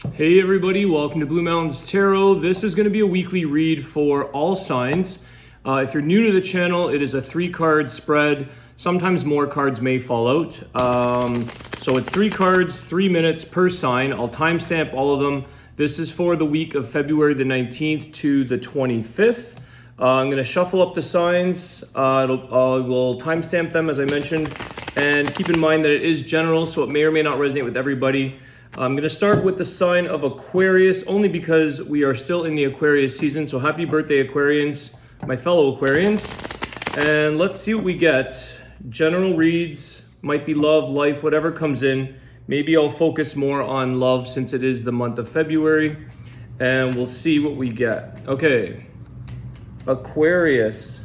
Hey everybody, welcome to Blue Mountains Tarot. This is going to be a weekly read for all signs. If you're new to the channel, it is a 3-card spread. Sometimes more cards may fall out. So it's 3 cards, 3 minutes per sign. I'll timestamp all of them. This is for the week of February the 19th to the 25th. I'm going to shuffle up the signs. We'll timestamp them as I mentioned. And keep in mind that it is general, so it may or may not resonate with everybody. I'm going to start with the sign of Aquarius, only because we are still in the Aquarius season. So happy birthday, Aquarians, my fellow Aquarians. And let's see what we get. General reads, might be love, life, whatever comes in. Maybe I'll focus more on love since it is the month of February. And we'll see what we get. Okay, Aquarius.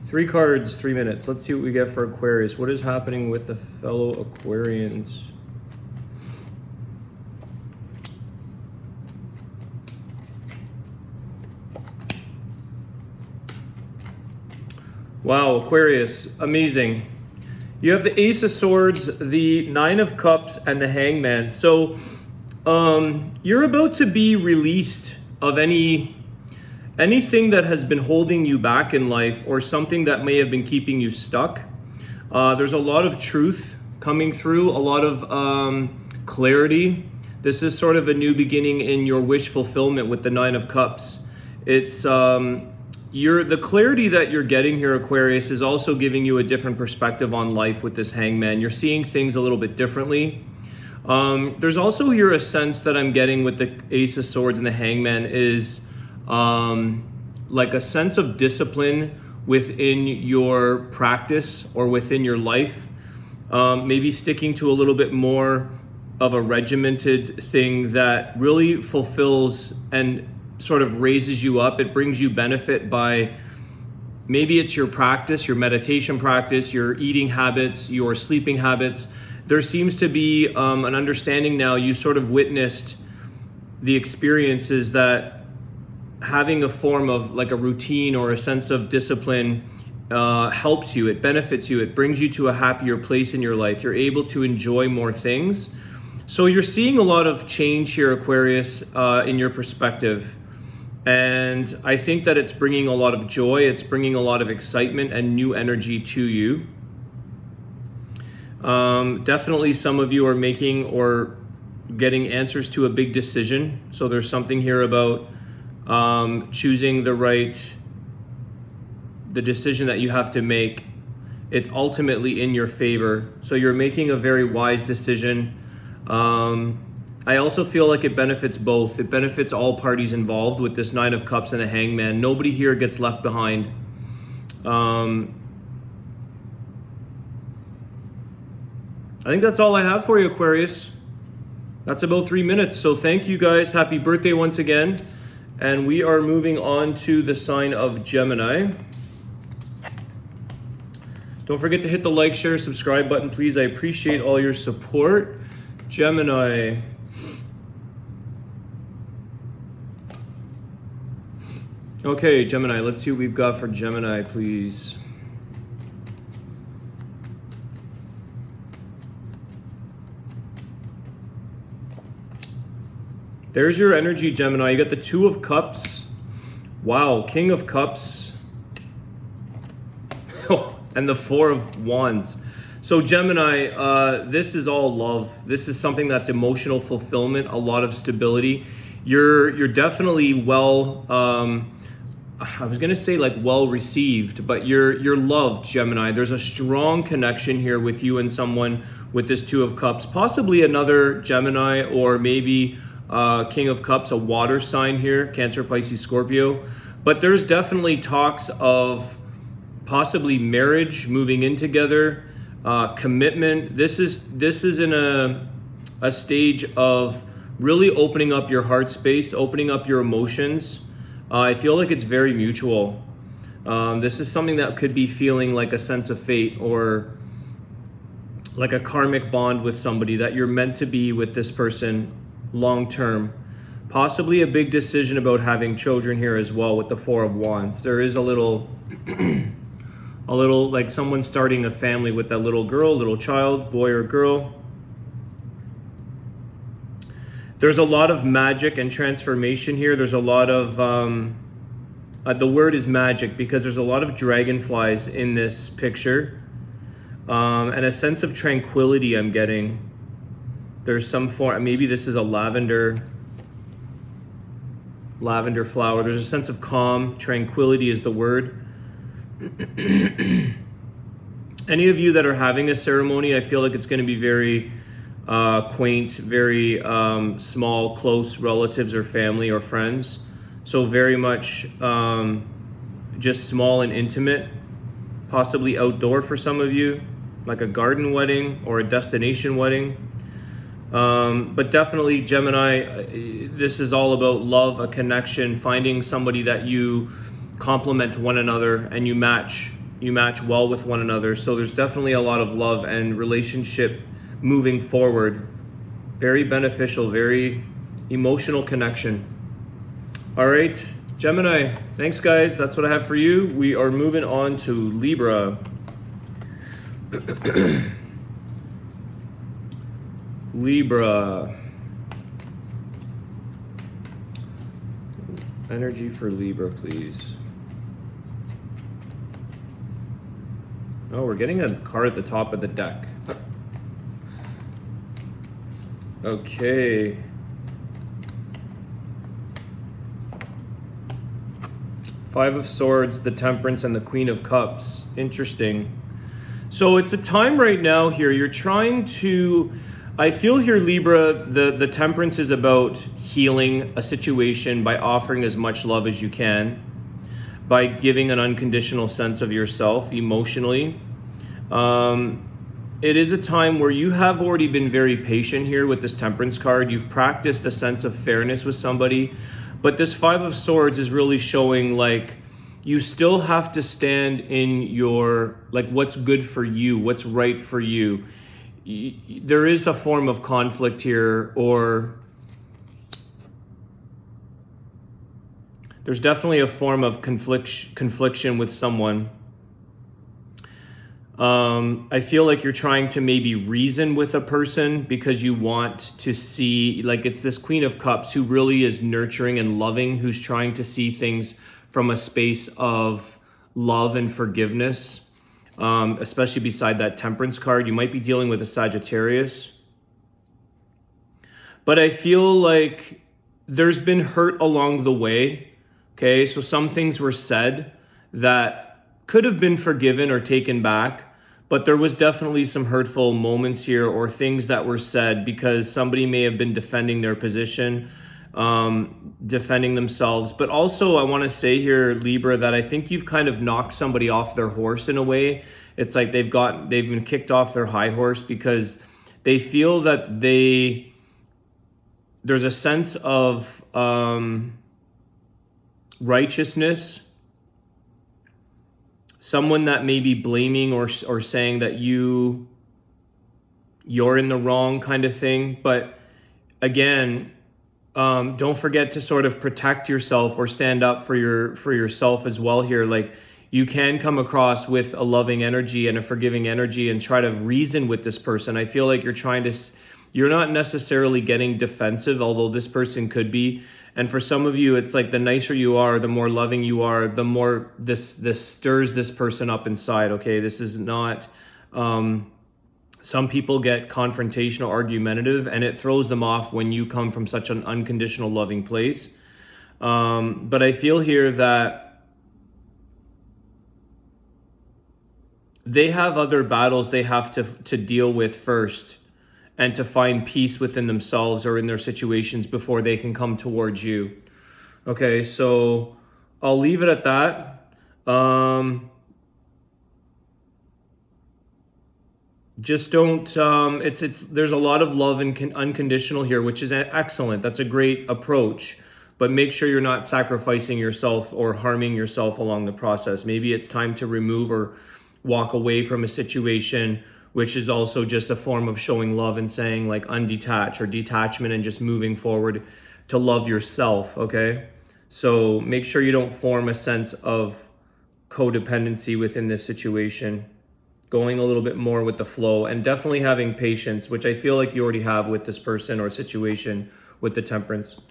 3 cards, 3 minutes. Let's see what we get for Aquarius. What is happening with the fellow Aquarians? Wow, Aquarius, amazing. You have the Ace of Swords, the 9 of Cups, and the Hangman. So you're about to be released of anything that has been holding you back in life or something that may have been keeping you stuck. There's a lot of truth coming through, a lot of clarity. This is sort of a new beginning in your wish fulfillment with the 9 of Cups. It's the clarity that you're getting here, Aquarius, is also giving you a different perspective on life with this Hangman. You're seeing things a little bit differently. There's also here a sense that I'm getting with the Ace of Swords and the Hangman is like a sense of discipline within your practice or within your life. Maybe sticking to a little bit more of a regimented thing that really fulfills and sort of raises you up. It brings you benefit by, maybe it's your practice, your meditation practice, your eating habits, your sleeping habits. There seems to be an understanding now. You sort of witnessed the experiences that having a form of like a routine or a sense of discipline helps you, it benefits you, it brings you to a happier place in your life. You're able to enjoy more things. So you're seeing a lot of change here, Aquarius, in your perspective. And I think that it's bringing a lot of joy, it's bringing a lot of excitement and new energy to you. Definitely some of you are making or getting answers to a big decision. So there's something here about choosing the decision that you have to make. It's ultimately in your favor. So you're making a very wise decision. I also feel like it benefits both. It benefits all parties involved with this 9 of Cups and the Hangman. Nobody here gets left behind. I think that's all I have for you, Aquarius. That's about 3 minutes. So thank you guys. Happy birthday once again. And we are moving on to the sign of Gemini. Don't forget to hit the like, share, subscribe button, please. I appreciate all your support. Gemini. Okay, Gemini, let's see what we've got for Gemini, please. There's your energy, Gemini. You got the 2 of Cups. Wow, King of Cups. And the 4 of Wands. So Gemini, this is all love. This is something that's emotional fulfillment, a lot of stability. You're definitely I was gonna say like well received, but you're loved, Gemini. There's a strong connection here with you and someone with this 2 of Cups. Possibly another Gemini or maybe King of Cups, a water sign here, Cancer, Pisces, Scorpio. But there's definitely talks of possibly marriage, moving in together, commitment. This is in a stage of really opening up your heart space, opening up your emotions. I feel like it's very mutual. This is something that could be feeling like a sense of fate or like a karmic bond with somebody that you're meant to be with this person long term. Possibly a big decision about having children here as well with the 4 of Wands. There is a little a little like someone starting a family with that little girl, little child, boy or girl. There's a lot of magic and transformation here. There's a lot of, the word is magic because there's a lot of dragonflies in this picture. And a sense of tranquility I'm getting. There's some form, maybe this is a lavender flower. There's a sense of calm, tranquility is the word. Any of you that are having a ceremony, I feel like it's going to be very quaint, very small, close relatives or family or friends. So very much just small and intimate, possibly outdoor for some of you, like a garden wedding or a destination wedding. But definitely Gemini, this is all about love, a connection, finding somebody that you complement one another and you match well with one another. So there's definitely a lot of love and relationship moving forward. Very beneficial, very emotional connection. All right, Gemini, thanks guys. That's what I have for you. We are moving on to Libra. Libra. Energy for Libra, please. Oh, we're getting a card at the top of the deck. Okay. Five of Swords, the Temperance, and the Queen of Cups. Interesting. So it's a time right now here, you're trying to, I feel here, Libra, the Temperance is about healing a situation by offering as much love as you can, by giving an unconditional sense of yourself emotionally. It is a time where you have already been very patient here with this Temperance card. You've practiced a sense of fairness with somebody, but this Five of Swords is really showing like you still have to stand in your, like what's good for you, what's right for you. There is a form of conflict here, or there's definitely a form of confliction with someone. I feel like you're trying to maybe reason with a person because you want to see, like it's this Queen of Cups who really is nurturing and loving, who's trying to see things from a space of love and forgiveness, especially beside that Temperance card. You might be dealing with a Sagittarius. But I feel like there's been hurt along the way, okay? So some things were said that could have been forgiven or taken back, but there was definitely some hurtful moments here or things that were said because somebody may have been defending their position, defending themselves. But also I want to say here, Libra, that I think you've kind of knocked somebody off their horse in a way. It's like they've been kicked off their high horse because they feel that there's a sense of righteousness. Someone that may be blaming or saying that you're in the wrong kind of thing. But again, don't forget to sort of protect yourself or stand up for yourself as well here. Like you can come across with a loving energy and a forgiving energy and try to reason with this person. I feel like you're not necessarily getting defensive, although this person could be. And for some of you, it's like the nicer you are, the more loving you are, the more this stirs this person up inside, okay? This is not, some people get confrontational, argumentative, and it throws them off when you come from such an unconditional loving place. But I feel here that they have other battles they have to deal with first, and to find peace within themselves or in their situations before they can come towards you. Okay, so I'll leave it at that. Just don't, there's a lot of love and unconditional here, which is excellent. That's a great approach, but make sure you're not sacrificing yourself or harming yourself along the process. Maybe it's time to remove or walk away from a situation, which is also just a form of showing love and saying like undetach or detachment and just moving forward to love yourself, okay? So make sure you don't form a sense of codependency within this situation, going a little bit more with the flow, and definitely having patience, which I feel like you already have with this person or situation with the Temperance.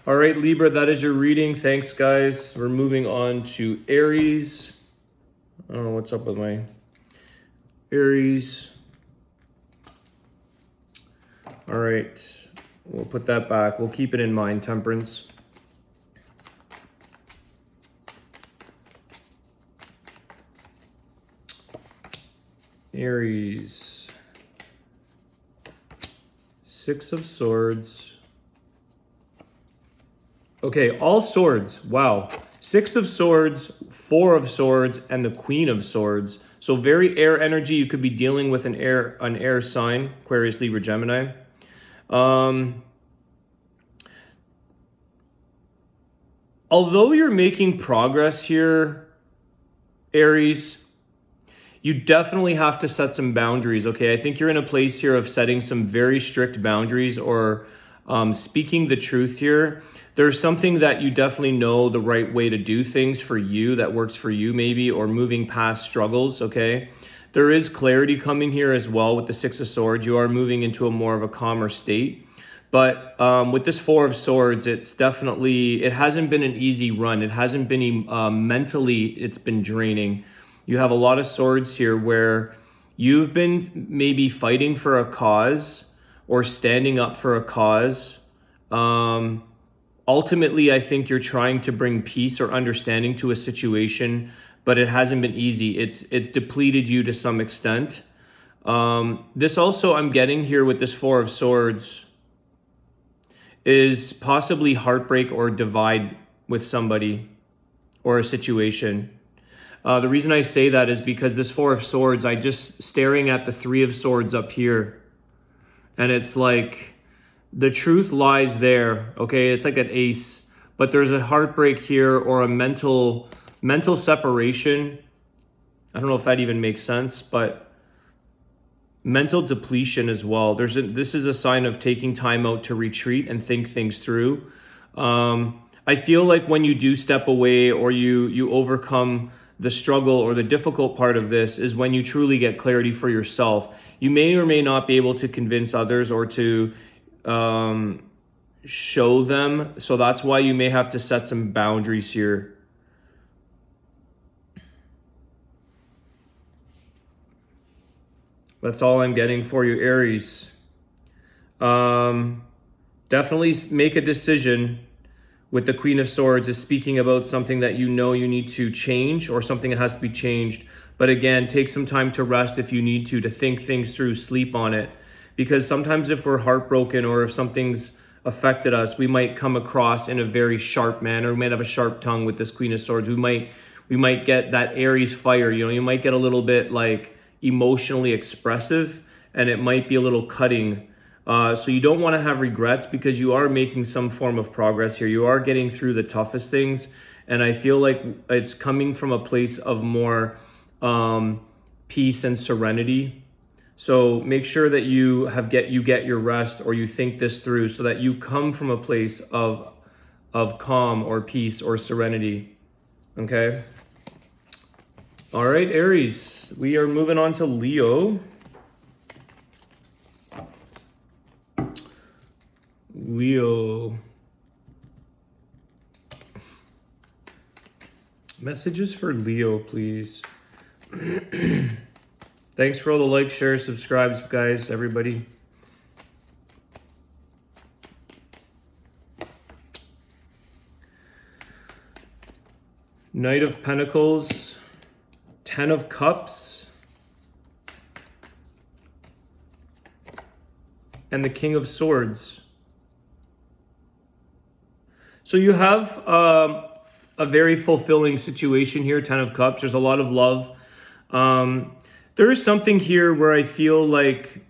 All right, Libra, that is your reading. Thanks, guys. We're moving on to Aries. I don't know what's up with my Aries. All right, we'll put that back. We'll keep it in mind, Temperance. Aries. Six of Swords. Okay, all swords. Wow. Six of Swords, Four of Swords, and the Queen of Swords. So very air energy. You could be dealing with an air sign, Aquarius, Libra, Gemini. Although you're making progress here, Aries, you definitely have to set some boundaries, okay? I think you're in a place here of setting some very strict boundaries or speaking the truth here. There's something that you definitely know the right way to do things for you that works for you maybe, or moving past struggles, okay? There is clarity coming here as well with the Six of Swords. You are moving into a more of a calmer state. But with this Four of Swords, it's definitely, it hasn't been an easy run. It hasn't been, mentally, it's been draining. You have a lot of swords here where you've been maybe fighting for a cause or standing up for a cause. Ultimately, I think you're trying to bring peace or understanding to a situation, but it hasn't been easy. It's depleted you to some extent. This also, I'm getting here with this Four of Swords, is possibly heartbreak or divide with somebody or a situation. The reason I say that is because this Four of Swords, I just staring at the Three of Swords up here, and it's like the truth lies there, okay? It's like an ace, but there's a heartbreak here or a mental separation. I don't know if that even makes sense, but mental depletion as well. This is a sign of taking time out to retreat and think things through. I feel like when you do step away or you overcome the struggle or the difficult part of this is when you truly get clarity for yourself. You may or may not be able to convince others or to show them. So that's why you may have to set some boundaries here. That's all I'm getting for you, Aries. Definitely make a decision with the Queen of Swords is speaking about something that you know you need to change or something that has to be changed. But again, take some time to rest if you need to think things through, sleep on it. Because sometimes if we're heartbroken or if something's affected us, we might come across in a very sharp manner. We might have a sharp tongue with this Queen of Swords. We might get that Aries fire, you know, you might get a little bit like emotionally expressive and it might be a little cutting. So you don't want to have regrets because you are making some form of progress here. You are getting through the toughest things. And I feel like it's coming from a place of more peace and serenity. So make sure that you get your rest or you think this through so that you come from a place of calm or peace or serenity. Okay? All right, Aries. We are moving on to Leo. Leo. Messages for Leo, please. Thanks for all the likes, shares, subscribes, guys, everybody. Knight of Pentacles, Ten of Cups, and the King of Swords. So you have a very fulfilling situation here, Ten of Cups. There's a lot of love. There is something here where I feel like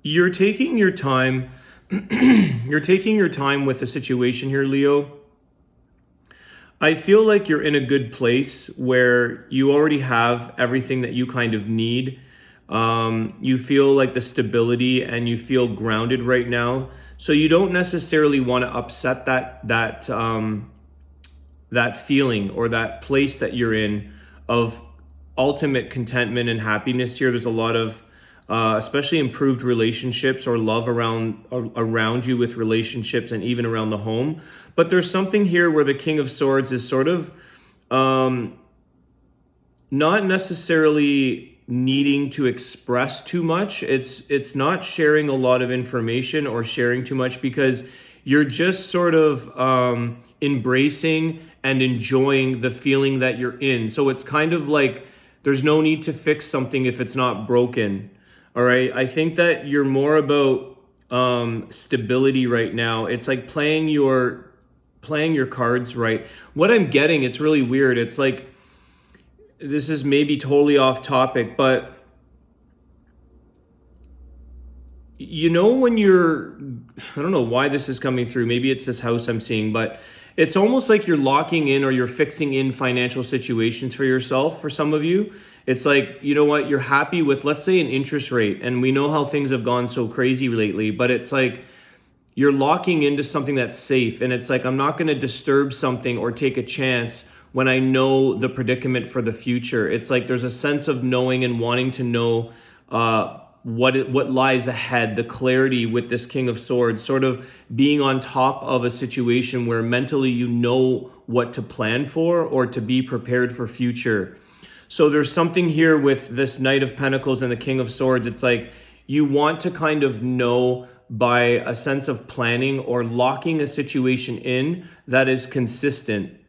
you're taking your time. You're taking your time with the situation here, Leo. I feel like you're in a good place where you already have everything that you kind of need. You feel like the stability and you feel grounded right now. So you don't necessarily want to upset that that feeling or that place that you're in of ultimate contentment and happiness here. There's a lot of especially improved relationships or love around you with relationships and even around the home. But there's something here where the King of Swords is sort of not necessarily needing to express too much. It's not sharing a lot of information or sharing too much, because you're just sort of embracing and enjoying the feeling that you're in. So it's kind of like there's no need to fix something if it's not broken. All right. I think that you're more about stability right now. It's like playing your cards right. What I'm getting, it's really weird. It's like, this is maybe totally off topic, but you know, when I don't know why this is coming through. Maybe it's this house I'm seeing, but it's almost like you're locking in or you're fixing in financial situations for yourself. For some of you, it's like, you know what, you're happy with, let's say, an interest rate. And we know how things have gone so crazy lately, but it's like you're locking into something that's safe. And it's like, I'm not going to disturb something or take a chance when I know the predicament for the future. It's like there's a sense of knowing and wanting to know what lies ahead, the clarity with this King of Swords, sort of being on top of a situation where mentally you know what to plan for or to be prepared for future. So there's something here with this Knight of Pentacles and the King of Swords. It's like you want to kind of know by a sense of planning or locking a situation in that is consistent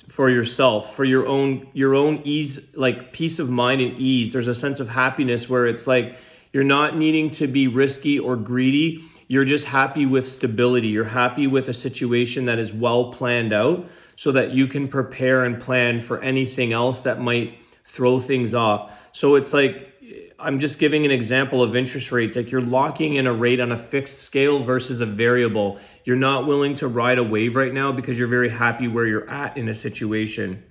for yourself, for your own ease, like peace of mind and ease. There's a sense of happiness where it's like you're not needing to be risky or greedy. You're just happy with stability. You're happy with a situation that is well planned out so that you can prepare and plan for anything else that might throw things off. So it's like, I'm just giving an example of interest rates. Like you're locking in a rate on a fixed scale versus a variable. You're not willing to ride a wave right now because you're very happy where you're at in a situation.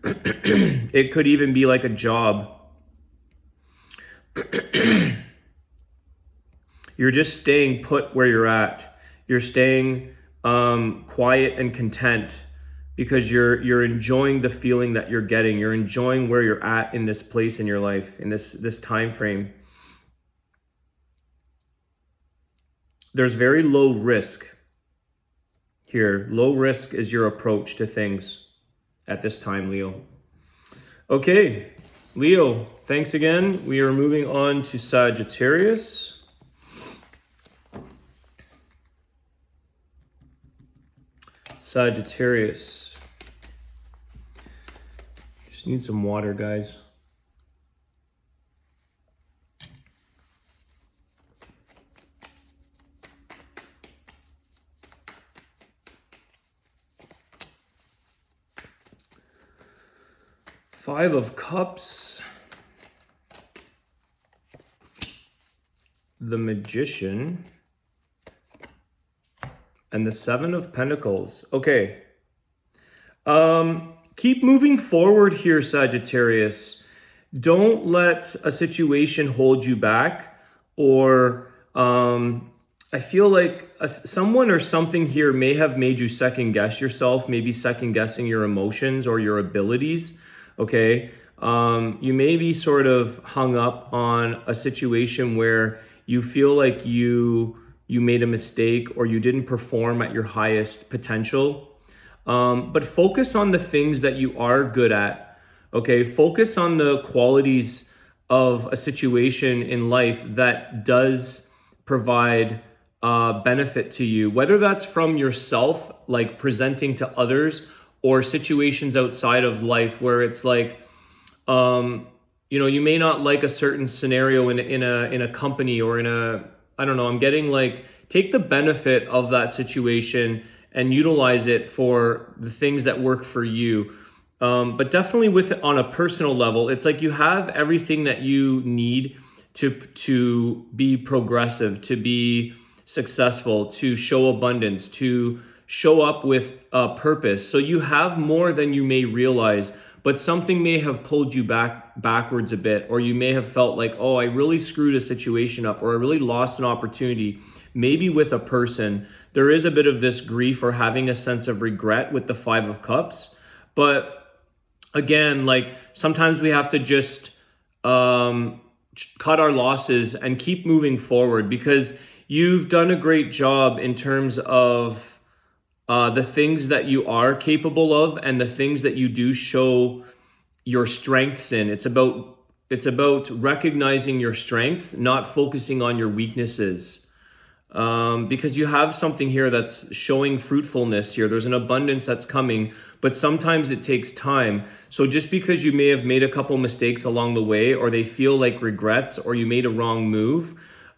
It could even be like a job. You're just staying put where you're at. You're staying quiet and content because you're enjoying the feeling that you're getting. You're enjoying where you're at in this place in your life, in this time frame. There's very low risk here. Low risk is your approach to things at this time, Leo. Okay, Leo, thanks again. We are moving on to Sagittarius. Sagittarius. Just need some water, guys. Five of Cups. The Magician. And the Seven of Pentacles. Okay. Keep moving forward here, Sagittarius. Don't let a situation hold you back, or I feel like someone or something here may have made you second guess yourself, maybe second guessing your emotions or your abilities. Okay. You may be sort of hung up on a situation where you feel like you made a mistake or you didn't perform at your highest potential. But focus on the things that you are good at, okay? Focus on the qualities of a situation in life that does provide benefit to you, whether that's from yourself, like presenting to others, or situations outside of life where it's like, you may not like a certain scenario in a company or I don't know, I'm getting like, take the benefit of that situation and utilize it for the things that work for you. But definitely on a personal level, it's like you have everything that you need to be progressive, to be successful, to show abundance, to show up with a purpose. So you have more than you may realize, but something may have pulled you backwards a bit, or you may have felt like, oh, I really screwed a situation up, or I really lost an opportunity, maybe with a person. There is a bit of this grief or having a sense of regret with the Five of Cups. But again, like sometimes we have to just cut our losses and keep moving forward, because you've done a great job in terms of the things that you are capable of and the things that you do show your strengths in. It's about recognizing your strengths, not focusing on your weaknesses. Because you have something here that's showing fruitfulness here. There's an abundance that's coming, but sometimes it takes time. So just because you may have made a couple mistakes along the way, or they feel like regrets, or you made a wrong move,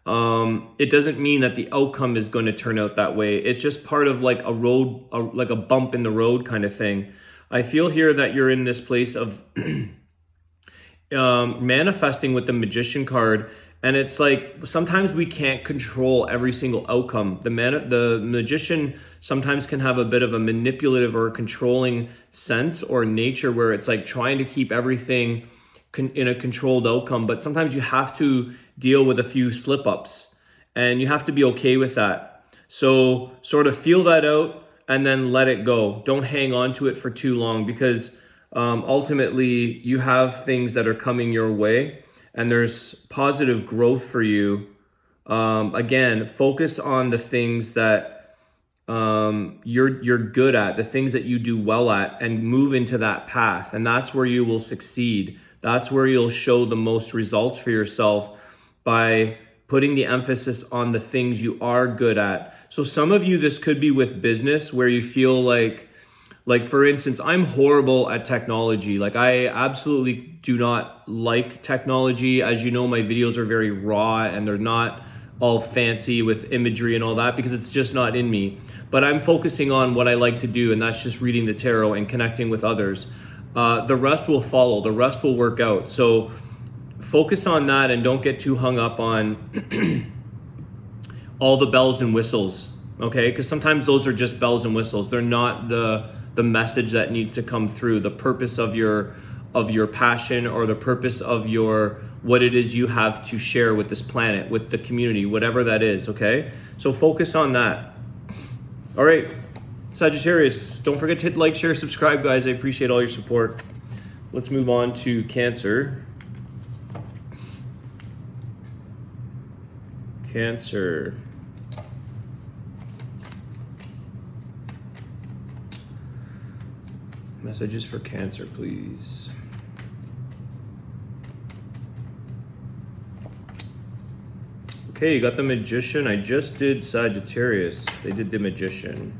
it doesn't mean that the outcome is going to turn out that way. It's just part of like a road, like a bump in the road kind of thing. I feel here that you're in this place of manifesting with the Magician card. And it's like, sometimes we can't control every single outcome. The Magician sometimes can have a bit of a manipulative or a controlling sense or nature, where it's like trying to keep everything in a controlled outcome. But sometimes you have to deal with a few slip-ups, and you have to be okay with that. So sort of feel that out and then let it go. Don't hang on to it for too long, because ultimately you have things that are coming your way. And there's positive growth for you. Again, focus on the things that you're good at, the things that you do well at, and move into that path. And that's where you will succeed. That's where you'll show the most results for yourself, by putting the emphasis on the things you are good at. So some of you, this could be with business, where you feel like for instance, I'm horrible at technology. Like I absolutely do not like technology. As you know, my videos are very raw and they're not all fancy with imagery and all that, because it's just not in me. But I'm focusing on what I like to do, and that's just reading the tarot and connecting with others. The rest will follow. The rest will work out. So focus on that and don't get too hung up on all the bells and whistles, okay? Because sometimes those are just bells and whistles. They're not the message that needs to come through, the purpose of your passion, or the purpose of what it is you have to share with this planet, with the community, whatever that is, okay? So focus on that. All right, Sagittarius, don't forget to hit like, share, subscribe, guys. I appreciate all your support. Let's move on to Cancer. Cancer. Messages for Cancer, please. Okay, you got the Magician. I just did Sagittarius. They did the Magician.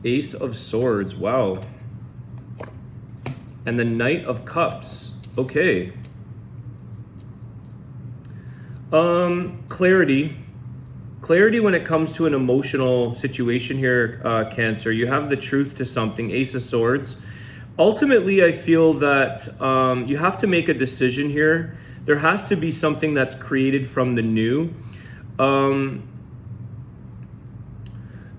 Ace of Swords. Wow. And the Knight of Cups. Okay. Clarity when it comes to an emotional situation here, Cancer. You have the truth to something, Ace of Swords. Ultimately, I feel that you have to make a decision here. There has to be something that's created from the new. The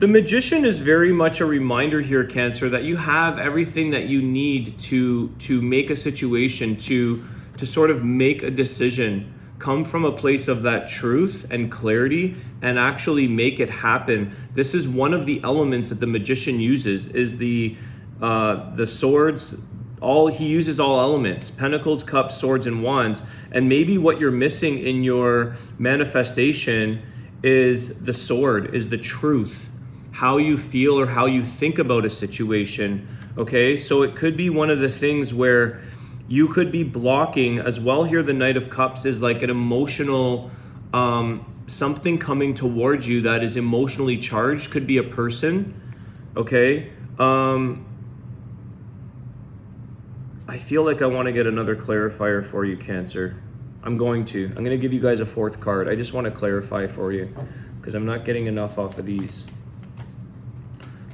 Magician is very much a reminder here, Cancer, that you have everything that you need to make a situation, to sort of make a decision. Come from a place of that truth and clarity and actually make it happen. This is one of the elements that the Magician uses, is the swords. He uses all elements: pentacles, cups, swords, and wands. And maybe what you're missing in your manifestation is the sword, is the truth, how you feel or how you think about a situation. Okay, so it could be one of the things where you could be blocking as well here. The Knight of Cups is like an emotional, something coming towards you that is emotionally charged. Could be a person, okay? I feel like I want to get another clarifier for you, Cancer. I'm going to give you guys a fourth card. I just want to clarify for you, because I'm not getting enough off of these.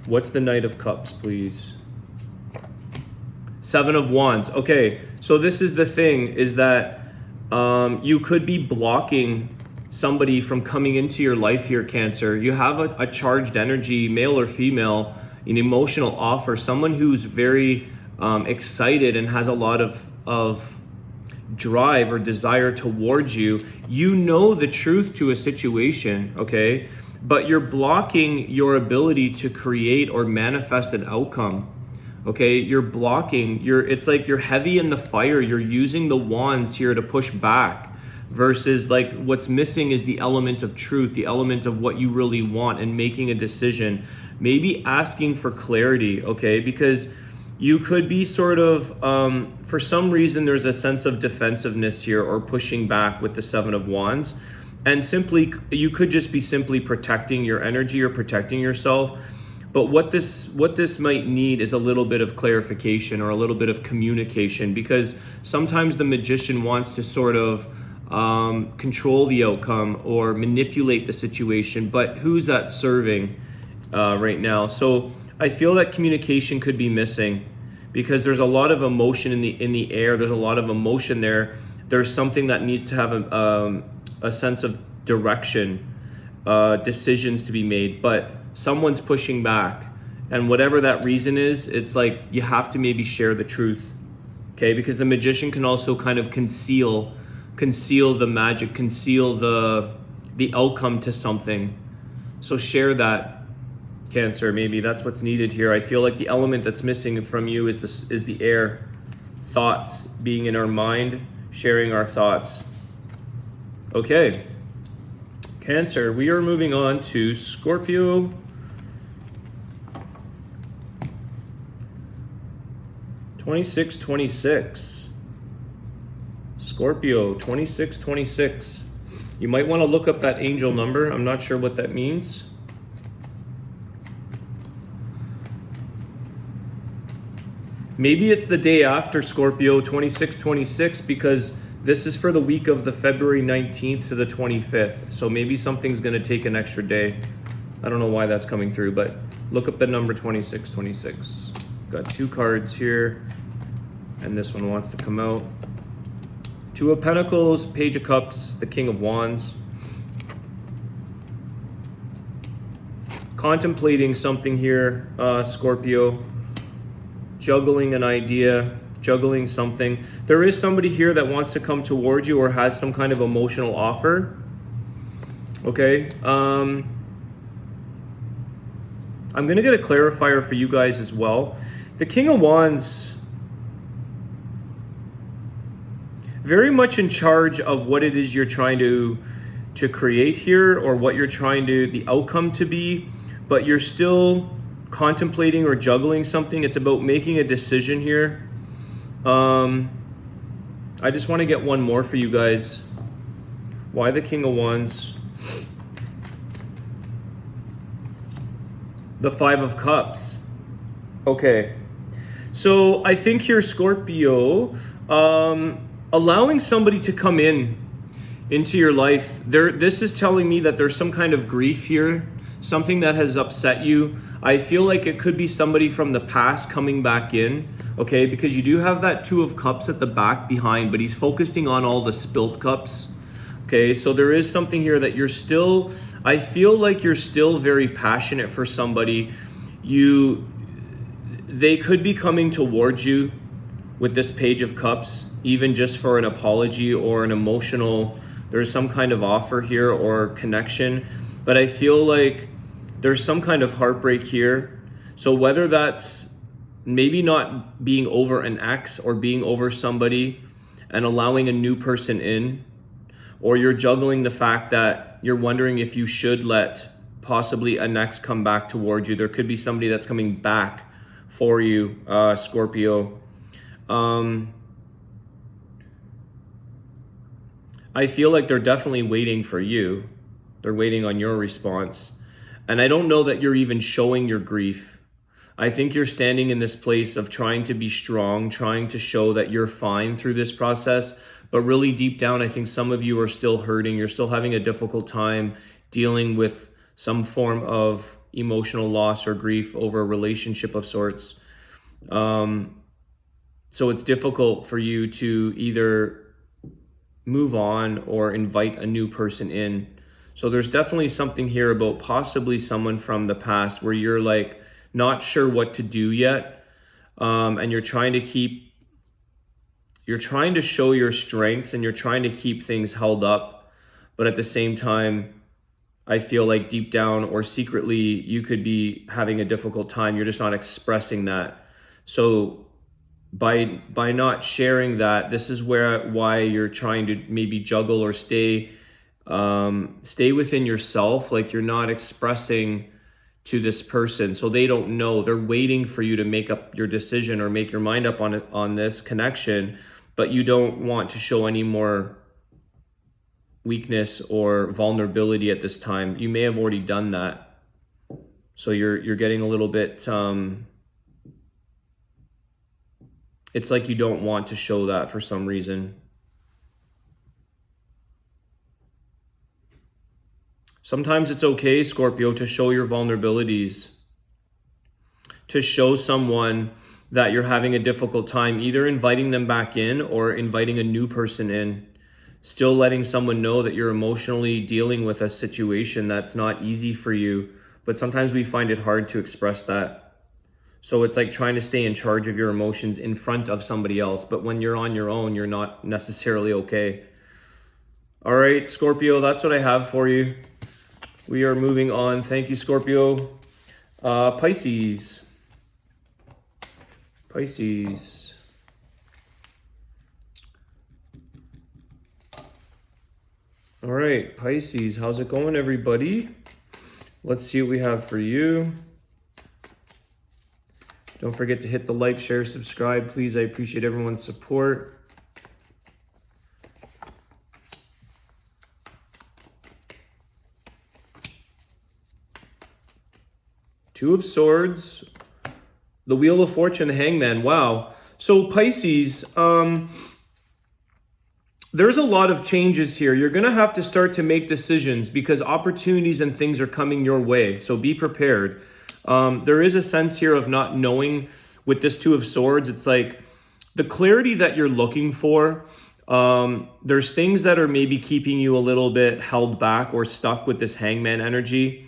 What's the Knight of Cups, please? Seven of Wands. Okay, so this is the thing, is that you could be blocking somebody from coming into your life here, Cancer. You have a charged energy, male or female. an emotional offer, someone who's very excited and has a lot of drive or desire towards you. You know the truth to a situation, okay? But you're blocking your ability to create or manifest an outcome. Okay, you're blocking, it's like you're heavy in the fire. You're using the wands here to push back, versus like what's missing is the element of truth, the element of what you really want, and making a decision, maybe asking for clarity, okay? Because you could be sort of, for some reason, there's a sense of defensiveness here, or pushing back with the Seven of Wands. And simply, you could just be simply protecting your energy or protecting yourself. But what this might need is a little bit of clarification or a little bit of communication, because sometimes the magician wants to sort of control the outcome or manipulate the situation, but who's that serving right now? So I feel that communication could be missing, because there's a lot of emotion in the air. There's a lot of emotion there. There's something that needs to have a sense of direction, decisions to be made, but someone's pushing back, and whatever that reason is, it's like you have to maybe share the truth, okay? Because the magician can also kind of conceal the magic, conceal the outcome to something. So share that, Cancer. Maybe that's what's needed here. I feel like the element that's missing from you is the air. Thoughts, being in our mind, sharing our thoughts. Okay, Cancer, we are moving on to Scorpio. (2626). Scorpio 2626. You might want to look up that angel number. I'm not sure what that means. Maybe it's the day after Scorpio 2626, because this is for the week of the February 19th to the 25th. So maybe something's going to take an extra day. I don't know why that's coming through, but look up the number 2626. Got two cards here, and this one wants to come out. Two of Pentacles, Page of Cups, the King of Wands. Contemplating something here, Scorpio. Juggling an idea, juggling something. There is somebody here that wants to come towards you or has some kind of emotional offer. Okay. I'm going to get a clarifier for you guys as well. The King of Wands, very much in charge of what it is you're trying to create here, or what you're trying to, the outcome to be, but you're still contemplating or juggling something. It's about making a decision here. I just want to get one more for you guys. Why the King of Wands? The Five of Cups. Okay. So I think here, Scorpio, allowing somebody to come into your life. This is telling me that there's some kind of grief here, something that has upset you. I feel like it could be somebody from the past coming back in, okay? Because you do have that Two of Cups at the back behind, but he's focusing on all the spilt cups, okay? So there is something here that you're still, I feel like you're still very passionate for somebody. They could be coming towards you with this Page of Cups, even just for an apology or an emotional, there's some kind of offer here or connection. But I feel like there's some kind of heartbreak here. So whether that's maybe not being over an ex or being over somebody and allowing a new person in, or you're juggling the fact that you're wondering if you should let possibly an ex come back towards you. There could be somebody that's coming back for you, Scorpio. I feel like they're definitely waiting for you. They're waiting on your response. And I don't know that you're even showing your grief. I think you're standing in this place of trying to be strong, trying to show that you're fine through this process. But really deep down, I think some of you are still hurting. You're still having a difficult time dealing with some form of emotional loss or grief over a relationship of sorts. So it's difficult for you to either move on or invite a new person in. So there's definitely something here about possibly someone from the past where you're like not sure what to do yet. And you're trying to show your strengths, and you're trying to keep things held up. But at the same time, I feel like deep down or secretly, you could be having a difficult time. You're just not expressing that. So by not sharing that, this is why you're trying to maybe juggle or stay within yourself. Like you're not expressing to this person, so they don't know. They're waiting for you to make up your decision or make your mind up on this connection, but you don't want to show any more weakness or vulnerability at this time. You may have already done that, so you're getting a little bit. It's like you don't want to show that for some reason. Sometimes it's okay, Scorpio, to show your vulnerabilities, to show someone that you're having a difficult time, either inviting them back in or inviting a new person in. Still letting someone know that you're emotionally dealing with a situation that's not easy for you, but sometimes we find it hard to express that. So it's like trying to stay in charge of your emotions in front of somebody else, but when you're on your own, you're not necessarily okay. All right, Scorpio, that's what I have for you. We are moving on. Thank you, Scorpio. Pisces. All right, Pisces, how's it going, everybody? Let's see what we have for you. Don't forget to hit the like, share, subscribe, please. I appreciate everyone's support. Two of Swords, the Wheel of Fortune, the Hangman. Wow. So Pisces, there's a lot of changes here. You're going to have to start to make decisions because opportunities and things are coming your way. So be prepared. There is a sense here of not knowing with this Two of Swords. It's like the clarity that you're looking for. There's things that are maybe keeping you a little bit held back or stuck with this Hangman energy.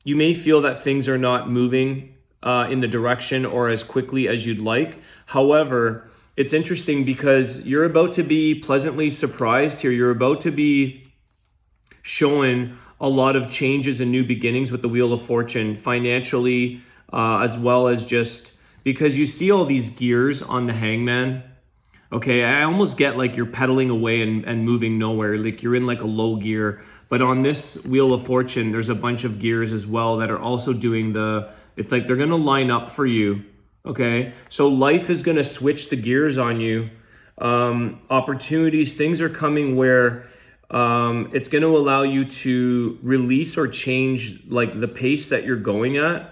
You may feel that things are not moving in the direction or as quickly as you'd like. However, it's interesting because you're about to be pleasantly surprised here. You're about to be shown a lot of changes and new beginnings with the Wheel of Fortune, financially, as well as just because you see all these gears on the Hangman. Okay, I almost get like you're pedaling away and moving nowhere, like you're in like a low gear. But on this Wheel of Fortune, there's a bunch of gears as well that are also doing it's like they're gonna line up for you, okay? So life is gonna switch the gears on you. Opportunities, things are coming where it's gonna allow you to release or change like the pace that you're going at.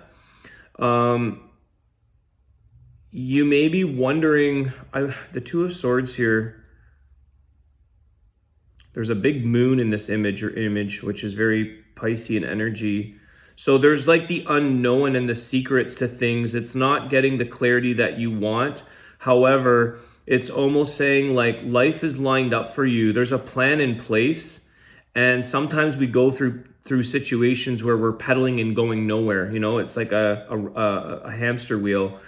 You may be wondering, the Two of Swords here, there's a big moon in this image, which is very Piscean energy. So there's like the unknown and the secrets to things. It's not getting the clarity that you want. However, it's almost saying like life is lined up for you. There's a plan in place. And sometimes we go through situations where we're pedaling and going nowhere. You know, it's like a hamster wheel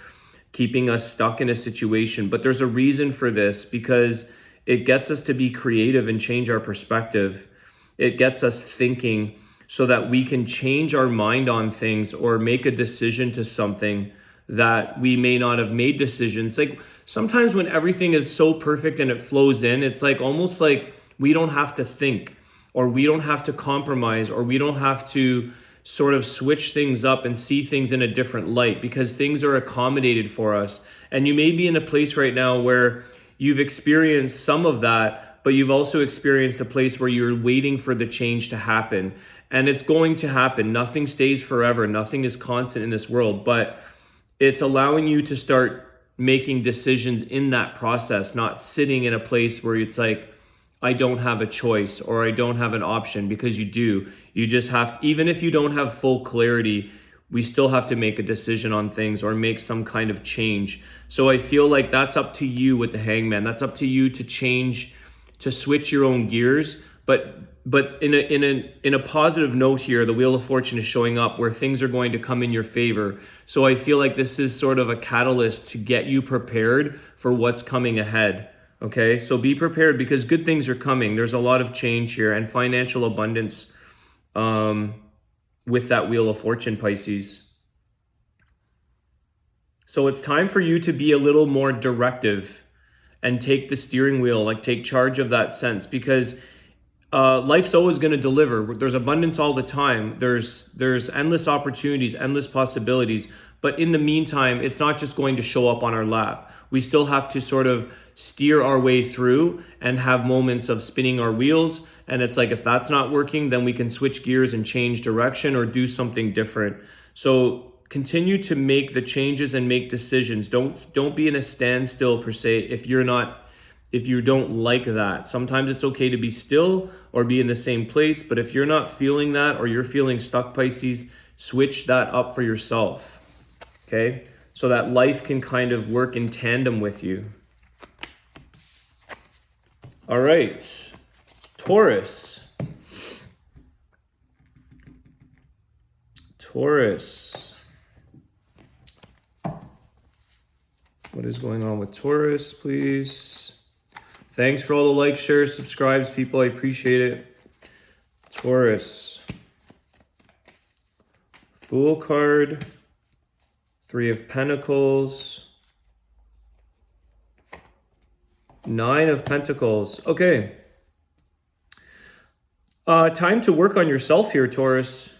keeping us stuck in a situation. But there's a reason for this because it gets us to be creative and change our perspective. It gets us thinking so that we can change our mind on things or make a decision to something that we may not have made decisions. Like sometimes when everything is so perfect and it flows in, it's like almost like we don't have to think or we don't have to compromise or we don't have to sort of switch things up and see things in a different light because things are accommodated for us. And you may be in a place right now where you've experienced some of that, but you've also experienced a place where you're waiting for the change to happen. And it's going to happen. Nothing stays forever. Nothing is constant in this world, but it's allowing you to start making decisions in that process, not sitting in a place where it's like, I don't have a choice or I don't have an option, because you do. You just have to, even if you don't have full clarity, we still have to make a decision on things or make some kind of change. So I feel like that's up to you with the Hangman. That's up to you to change, to switch your own gears. But but in a positive note here, the Wheel of Fortune is showing up where things are going to come in your favor. So I feel like this is sort of a catalyst to get you prepared for what's coming ahead. Okay, so be prepared because good things are coming. There's a lot of change here and financial abundance with that Wheel of Fortune, Pisces. So it's time for you to be a little more directive and take the steering wheel, like take charge of that sense, because life's always going to deliver. There's abundance all the time. There's endless opportunities, endless possibilities. But in the meantime, it's not just going to show up on our lap. We still have to sort of steer our way through and have moments of spinning our wheels. And it's like, if that's not working, then we can switch gears and change direction or do something different. So continue to make the changes and make decisions. Don't be in a standstill per se if you don't like that. Sometimes it's okay to be still or be in the same place, but if you're not feeling that or you're feeling stuck, Pisces, switch that up for yourself, okay? So that life can kind of work in tandem with you. All right, Taurus. What is going on with Taurus, please? Thanks for all the likes, shares, subscribes, people. I appreciate it. Taurus. Fool card. 3 of Pentacles. 9 of Pentacles. Okay. Time to work on yourself here, Taurus.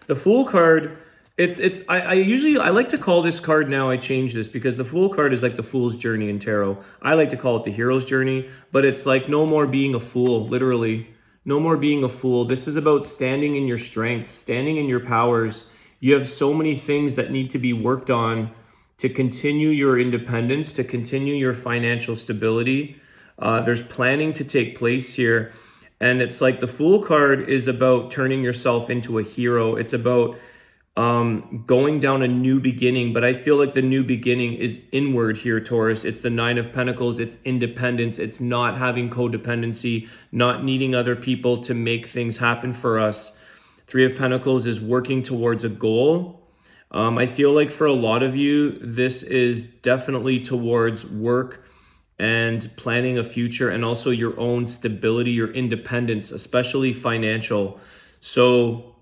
The Fool card, I like to call this card now, I changed this because the Fool card is like the Fool's journey in tarot. I like to call it the hero's journey, but it's like no more being a fool, literally. No more being a fool. This is about standing in your strength, standing in your powers. You have so many things that need to be worked on to continue your independence, to continue your financial stability. There's planning to take place here. And it's like the Fool card is about turning yourself into a hero. It's about going down a new beginning, but I feel like the new beginning is inward here, Taurus. It's the 9 of Pentacles, it's independence, it's not having codependency, not needing other people to make things happen for us. 3 of Pentacles is working towards a goal. I feel like for a lot of you, this is definitely towards work and planning a future and also your own stability, your independence, especially financial. So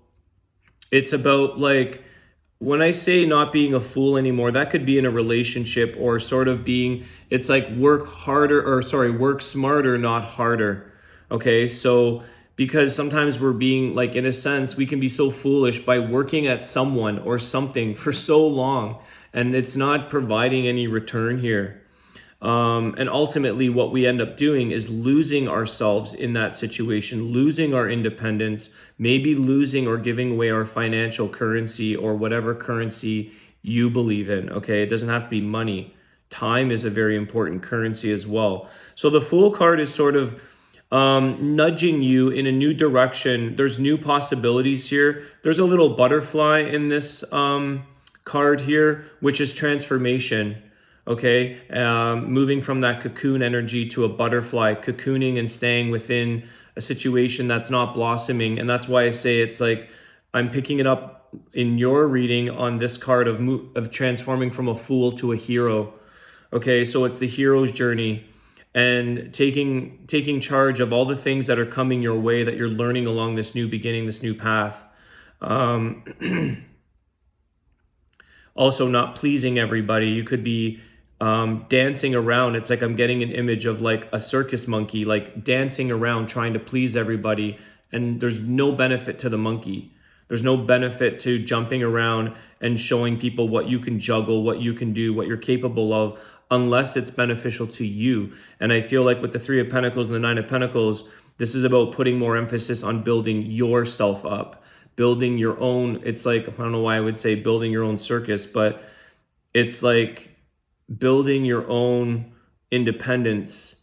it's about like, when I say not being a fool anymore, that could be in a relationship or sort of being, it's like work smarter, not harder. Okay, so because sometimes we're being like, in a sense, we can be so foolish by working at someone or something for so long and it's not providing any return here. And ultimately what we end up doing is losing ourselves in that situation, losing our independence, maybe losing or giving away our financial currency or whatever currency you believe in, okay? It doesn't have to be money. Time is a very important currency as well. So the Fool card is sort of nudging you in a new direction. There's new possibilities here. There's a little butterfly in this card here, which is transformation. Okay, moving from that cocoon energy to a butterfly, cocooning and staying within a situation that's not blossoming. And that's why I say it's like, I'm picking it up in your reading on this card of transforming from a fool to a hero. Okay, so it's the hero's journey and taking charge of all the things that are coming your way that you're learning along this new beginning, this new path. Also not pleasing everybody. You could be dancing around. It's like I'm getting an image of like a circus monkey, like dancing around trying to please everybody, and there's no benefit to the monkey. There's no benefit to jumping around and showing people what you can juggle, what you can do, what you're capable of, unless it's beneficial to you. And I feel like with the 3 of Pentacles and the 9 of Pentacles, this is about putting more emphasis on building yourself up, building your own. It's like, I don't know why I would say building your own circus, but it's like building your own independence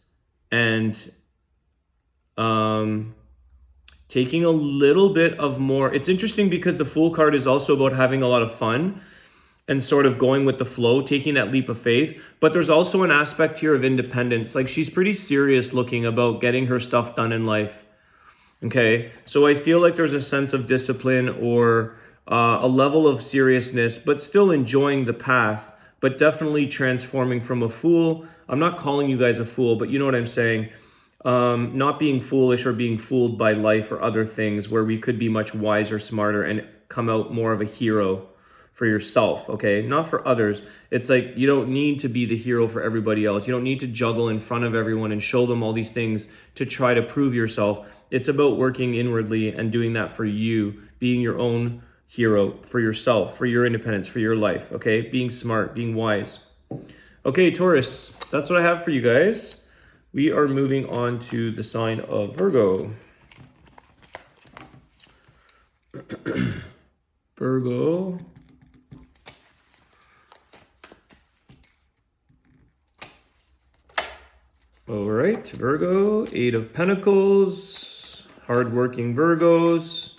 and taking a little bit of more. It's interesting because the Fool card is also about having a lot of fun. and sort of going with the flow, taking that leap of faith. But there's also an aspect here of independence. Like she's pretty serious looking about getting her stuff done in life. Okay, so I feel like there's a sense of discipline or a level of seriousness, but still enjoying the path, but definitely transforming from a fool. I'm not calling you guys a fool, but you know what I'm saying. Not being foolish or being fooled by life or other things where we could be much wiser, smarter, and come out more of a hero for yourself, okay? Not for others. It's like you don't need to be the hero for everybody else. You don't need to juggle in front of everyone and show them all these things to try to prove yourself. It's about working inwardly and doing that for you, being your own hero for yourself, for your independence, for your life, okay? Being smart, being wise. Okay, Taurus, that's what I have for you guys. We are moving on to the sign of Virgo. Virgo. All right, Virgo, 8 of Pentacles, hardworking Virgos.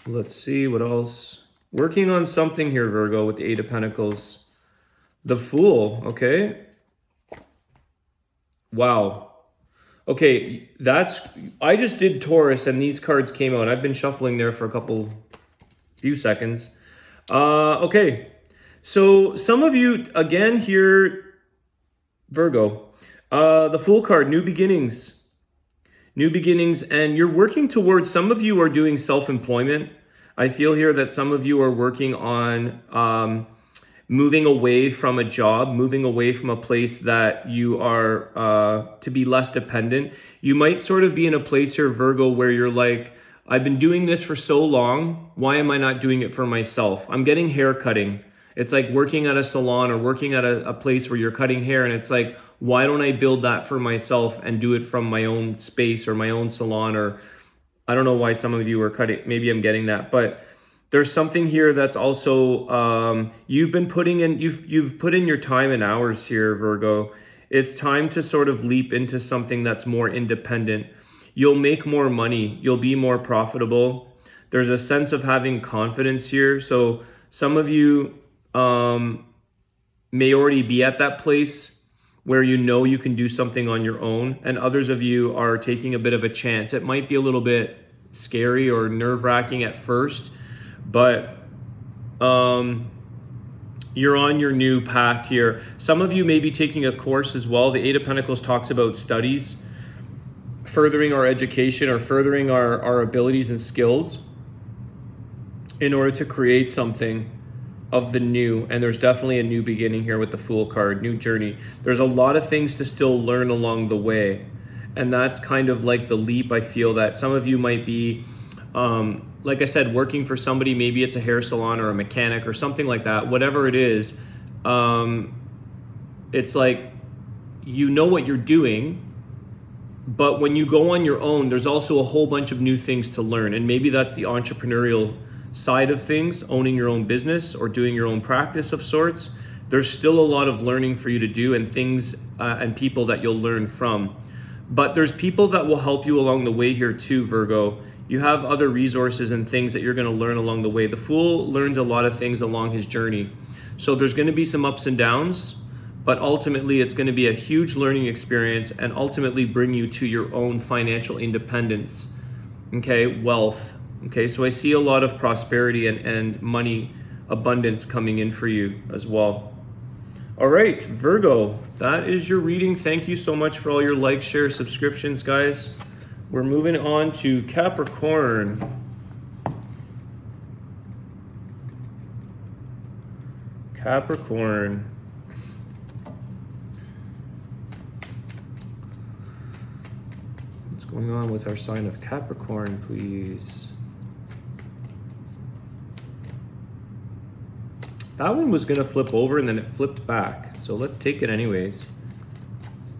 Let's see what else. Working on something here, Virgo, with the 8 of Pentacles. The Fool, okay. Wow. Okay, I just did Taurus and these cards came out. I've been shuffling there for a few seconds. Okay, so some of you, again here, Virgo, the Fool card, new beginnings, and you're working towards, some of you are doing self-employment. I feel here that some of you are working on moving away from a job, moving away from a place that you are to be less dependent. You might sort of be in a place here, Virgo, where you're like, I've been doing this for so long. Why am I not doing it for myself? I'm getting hair cutting. It's like working at a salon or working at a place where you're cutting hair, and it's like, why don't I build that for myself and do it from my own space or my own salon? Or I don't know why some of you are cutting. Maybe I'm getting that, but there's something here that's also you've been putting in. You've put in your time and hours here, Virgo. It's time to sort of leap into something that's more independent. You'll make more money. You'll be more profitable. There's a sense of having confidence here. So some of you may already be at that place where you know you can do something on your own, and others of you are taking a bit of a chance. It might be a little bit scary or nerve-wracking at first, but you're on your new path here. Some of you may be taking a course as well. The 8 of Pentacles talks about studies, furthering our education or furthering our abilities and skills in order to create something of the new. And there's definitely a new beginning here with the Fool card, new journey. There's a lot of things to still learn along the way, and that's kind of like the leap. I feel that some of you might be like I said, working for somebody. Maybe it's a hair salon or a mechanic or something like that. Whatever it is, it's like you know what you're doing, but when you go on your own, there's also a whole bunch of new things to learn. And maybe that's the entrepreneurial side of things, owning your own business or doing your own practice of sorts. There's still a lot of learning for you to do, and things and people that you'll learn from. But there's people that will help you along the way here too, Virgo. You have other resources and things that you're going to learn along the way. The Fool learns a lot of things along his journey. So there's going to be some ups and downs, but ultimately it's going to be a huge learning experience and ultimately bring you to your own financial independence, okay, wealth. Okay, so I see a lot of prosperity and money abundance coming in for you as well. All right, Virgo, that is your reading. Thank you so much for all your likes, shares, subscriptions, guys. We're moving on to Capricorn. Capricorn. What's going on with our sign of Capricorn, please? That one was going to flip over and then it flipped back. So let's take it anyways.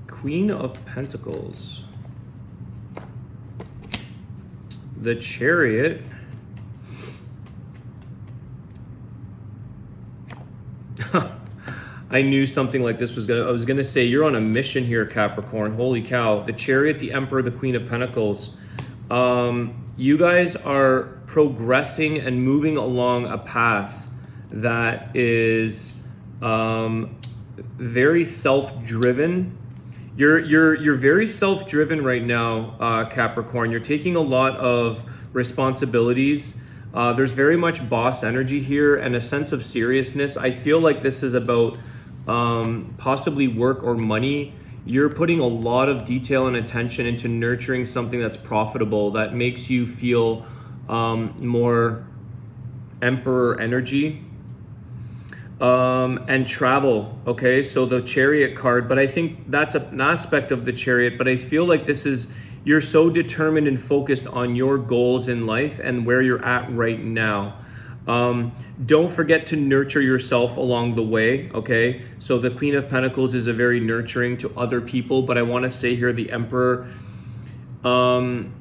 Queen of Pentacles. The Chariot. I knew something like this was I was gonna say, you're on a mission here, Capricorn. Holy cow. The Chariot, the Emperor, the Queen of Pentacles. you guys are progressing and moving along a path that is very self-driven. You're very self-driven right now, Capricorn. You're taking a lot of responsibilities. There's very much boss energy here and a sense of seriousness. I feel like this is about possibly work or money. You're putting a lot of detail and attention into nurturing something that's profitable, that makes you feel more emperor energy. And travel, okay? So the Chariot card, but I think that's an aspect of the Chariot, but I feel like this is, you're so determined and focused on your goals in life and where you're at right now. Don't forget to nurture yourself along the way, okay? So the Queen of Pentacles is a very nurturing to other people, but I want to say here the Emperor, don't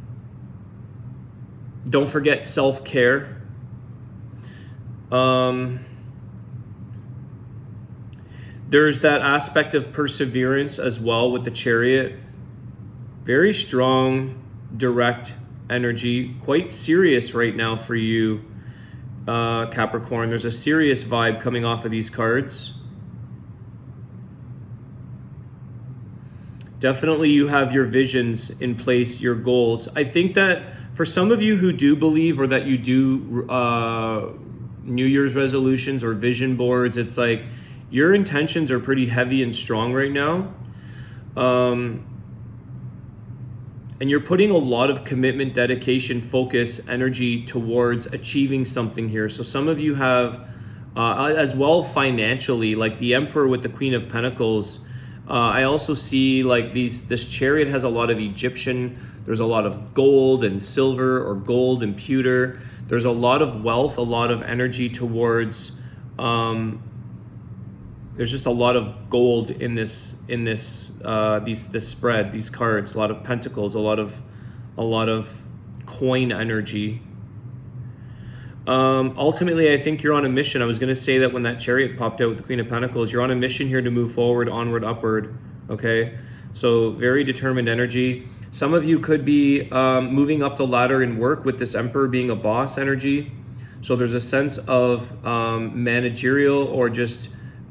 forget self-care. There's that aspect of perseverance as well with the Chariot. Very strong, direct energy, quite serious right now for you, Capricorn. There's a serious vibe coming off of these cards. Definitely you have your visions in place, your goals. I think that for some of you who do believe or that you do New Year's resolutions or vision boards, it's like your intentions are pretty heavy and strong right now. And you're putting a lot of commitment, dedication, focus, energy towards achieving something here. So some of you have, as well financially, like the Emperor with the Queen of Pentacles. I also see like this Chariot has a lot of Egyptian, there's a lot of gold and silver or gold and pewter. There's a lot of wealth, a lot of energy towards, there's just a lot of gold in this spread, these cards, a lot of pentacles, a lot of coin energy. Ultimately, I think you're on a mission. I was going to say that when that Chariot popped out with the Queen of Pentacles, you're on a mission here to move forward, onward, upward. Okay, so very determined energy. Some of you could be moving up the ladder in work with this Emperor being a boss energy. So there's a sense of managerial or just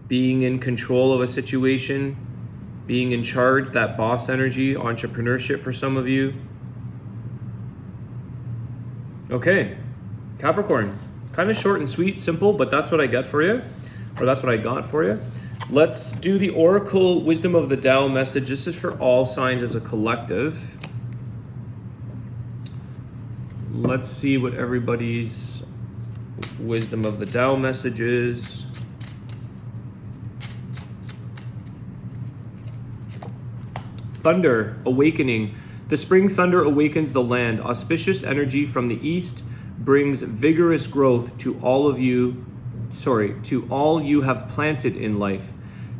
being in control of a situation, being in charge, that boss energy, entrepreneurship for some of you. Okay, Capricorn, kind of short and sweet, simple, but that's what I got for you, or that's what I got for you. Let's do the Oracle Wisdom of the Tao message. This is for all signs as a collective. Let's see what everybody's Wisdom of the Tao message is. Thunder, awakening. The spring thunder awakens the land. Auspicious energy from the east brings vigorous growth to all you have planted in life.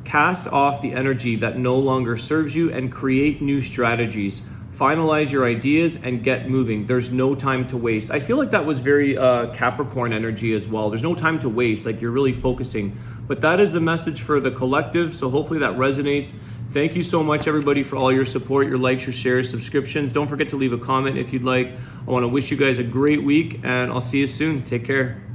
Cast off the energy that no longer serves you and create new strategies. Finalize your ideas and get moving. There's no time to waste. I feel like that was very Capricorn energy as well. There's no time to waste, like you're really focusing. But that is the message for the collective, so hopefully that resonates. Thank you so much, everybody, for all your support, your likes, your shares, subscriptions. Don't forget to leave a comment if you'd like. I want to wish you guys a great week, and I'll see you soon. Take care.